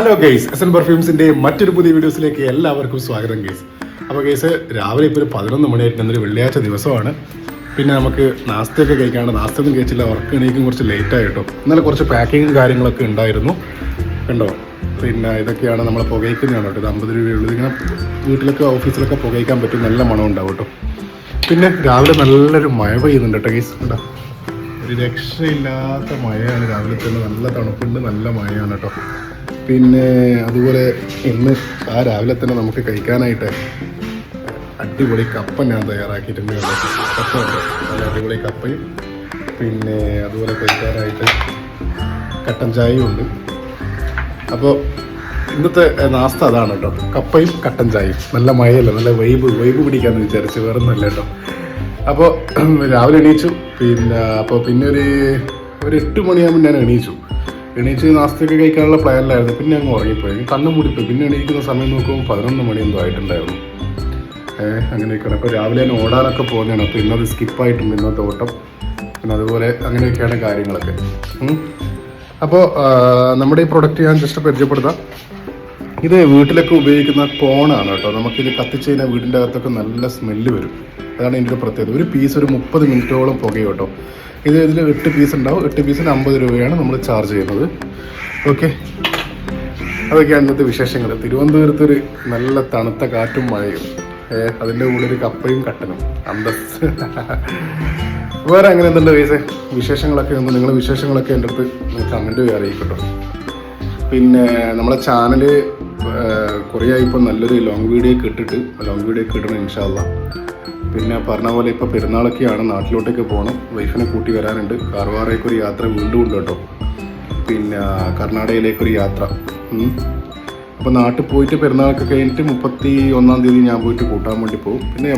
Hello guys, S N പെർഫ്യൂംസിന്റെ മറ്റൊരു പുതിയ വീഡിയോസിലേക്ക് എല്ലാവർക്കും സ്വാഗതം ഗെയ്സ്. അപ്പോൾ ഗെയ്സ്, രാവിലെ ഇപ്പോൾ ഒരു 11 മണിയായിട്ട് ഇന്നൊരു വെള്ളിയാഴ്ച ദിവസമാണ്. പിന്നെ നമുക്ക് നാസ്തയൊക്കെ കഴിക്കാണ്ട്, നാസ്തയൊന്നും കഴിച്ചില്ല, വർക്ക് എണീക്കും കുറച്ച് ലേറ്റായിട്ടോ. ഇന്നലെ കുറച്ച് പാക്കിങ്ങും കാര്യങ്ങളൊക്കെ ഉണ്ടായിരുന്നു കണ്ടോ. പിന്നെ ഇതൊക്കെയാണ് നമ്മൾ പുകയ്ക്കുന്നതാണ് കേട്ടോ. ഇത് 50 രൂപയുള്ളത്. ഇങ്ങനെ വീട്ടിലൊക്കെ ഓഫീസിലൊക്കെ പുകയ്ക്കാൻ പറ്റും, നല്ല മണം ഉണ്ടാവും കേട്ടോ. പിന്നെ രാവിലെ നല്ലൊരു മഴ പെയ്യുന്നുണ്ട് കേട്ടോ ഗെയ്സ്. കേട്ടോ, ഒരു രക്ഷയില്ലാത്ത മഴയാണ് രാവിലെ തന്നെ. നല്ല തണുപ്പുണ്ട്, നല്ല മഴയാണ് കേട്ടോ. പിന്നെ അതുപോലെ ഇന്ന് രാവിലെ തന്നെ നമുക്ക് കഴിക്കാനായിട്ട് അടിപൊളി കപ്പ ഞാൻ തയ്യാറാക്കിയിട്ടുണ്ട്. കപ്പ ഉണ്ട്, നല്ല അടിപൊളി കപ്പയും പിന്നെ അതുപോലെ കഴിക്കാനായിട്ട് കട്ടൻ ചായയും ഉണ്ട്. അപ്പോൾ ഇന്നത്തെ നാസ്ത അതാണ് കേട്ടോ, കപ്പയും കട്ടൻ ചായയും. നല്ല മഴയല്ല, നല്ല വൈബ് പിടിക്കാമെന്ന് വിചാരിച്ചു, വേറെ ഒന്നുമല്ല കേട്ടോ. അപ്പോൾ രാവിലെ എണീച്ചു. പിന്നെ ഒരു 8 മണിയാകുമ്പോൾ ഞാൻ എണീച്ച് നാസ്തയൊക്കെ കഴിക്കാനുള്ള പ്ലാനിലായിരുന്നു. പിന്നെ അങ്ങ് ഉറങ്ങിപ്പോയി, കണ്ണും മൂടിപ്പോയി. പിന്നെ എണീക്കുന്ന സമയം നോക്കുമ്പോൾ 11 മണി എന്തോ ആയിട്ടുണ്ടായിരുന്നു. അങ്ങനെയൊക്കെയാണ്. അപ്പോൾ രാവിലെ തന്നെ ഓടാനൊക്കെ പോകുന്നതാണ്. അപ്പോൾ ഇന്നത് സ്കിപ്പായിട്ടുണ്ട്, ഇന്നത്തെ ഓട്ടം. പിന്നെ അതുപോലെ അങ്ങനെയൊക്കെയാണ് കാര്യങ്ങളൊക്കെ. അപ്പോൾ നമ്മുടെ ഈ പ്രൊഡക്റ്റ് ഞാൻ ജസ്റ്റ് പരിചയപ്പെടുത്താം. ഇത് വീട്ടിലൊക്കെ ഉപയോഗിക്കുന്ന കോണാണ് കേട്ടോ. നമുക്കിത് കത്തിച്ച് കഴിഞ്ഞാൽ വീടിൻ്റെ അകത്തൊക്കെ നല്ല സ്മെല്ല് വരും. അതാണ് ഇതിൻ്റെ പ്രത്യേകത. ഒരു പീസ് ഒരു 30 മിനിറ്റോളം പുകയും കേട്ടോ. ഇതിൽ 8 പീസ് ഉണ്ടാവും. 8 പീസിന് 50 രൂപയാണ് നമ്മൾ ചാർജ് ചെയ്യുന്നത്. ഓക്കെ, അതൊക്കെയാണ് ഇന്നത്തെ വിശേഷങ്ങൾ. തിരുവനന്തപുരത്തൊരു നല്ല തണുത്ത കാറ്റും മഴയും, അതിൻ്റെ കൂടെ ഒരു കപ്പയും കട്ടനും അന്തസ്. വേറെ അങ്ങനെ എന്തുണ്ട് വയസ്സേ വിശേഷങ്ങളൊക്കെ ഉണ്ട്? നിങ്ങളുടെ വിശേഷങ്ങളൊക്കെ എൻ്റെ അടുത്ത് കമൻറ്റ് വഴി അറിയിക്കട്ടോ. പിന്നെ നമ്മളെ ചാനൽ കുറേ ആയിപ്പോൾ നല്ലൊരു ലോങ് വീഡിയോ ഇടണം ഇൻഷാ അല്ലാ. പിന്നെ പറഞ്ഞ പോലെ ഇപ്പോൾ പെരുന്നാളൊക്കെയാണ്, നാട്ടിലോട്ടൊക്കെ പോകണം. വൈഫിനെ കൂട്ടി വരാനുണ്ട്. കാർവാറേക്കൊരു യാത്ര വീണ്ടും ഉണ്ട് കേട്ടോ. പിന്നെ കർണാടകയിലേക്കൊരു യാത്ര. അപ്പോൾ നാട്ടിൽ പോയിട്ട് പെരുന്നാളൊക്കെ കഴിഞ്ഞിട്ട് 31-ാം തീയതി ഞാൻ പോയിട്ട് കൂട്ടാൻ വേണ്ടി പോകും. പിന്നെ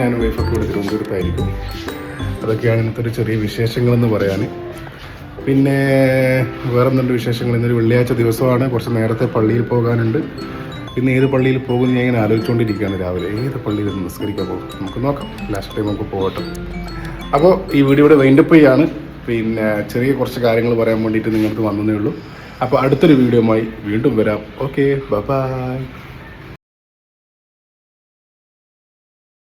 ഞാൻ വൈഫൊക്കെ ഇവിടെ തിരുവനന്തപുരത്തായിരിക്കും. അതൊക്കെയാണ് ഇന്നത്തെ ഒരു ചെറിയ വിശേഷങ്ങളെന്ന് പറയാൻ. പിന്നെ വേറെ എന്തുണ്ട് വിശേഷങ്ങൾ? ഇന്നൊരു വെള്ളിയാഴ്ച ദിവസമാണ്, കുറച്ച് നേരത്തെ പള്ളിയിൽ പോകാനുണ്ട്. പിന്നെ ഏത് പള്ളിയിൽ പോകുമെന്ന് ഞാൻ ഇങ്ങനെ ആലോചിച്ചുകൊണ്ടിരിക്കുകയാണ്. രാവിലെ ഏത് പള്ളിയിൽ നിസ്കരിക്കാൻ പോകും, നമുക്ക് നോക്കാം. ലാസ്റ്റ് ടൈം നമുക്ക് പോകട്ടെ. അപ്പോൾ ഈ വീഡിയോ ഇവിടെ വൈൻഡപ്പ് ചെയ്യാണ്. പിന്നെ ചെറിയ കുറച്ച് കാര്യങ്ങൾ പറയാൻ വേണ്ടിയിട്ട് നിങ്ങൾക്ക് വന്നതേ ഉള്ളൂ. അപ്പോൾ അടുത്തൊരു വീഡിയോയുമായി വീണ്ടും വരാം. Okay, by.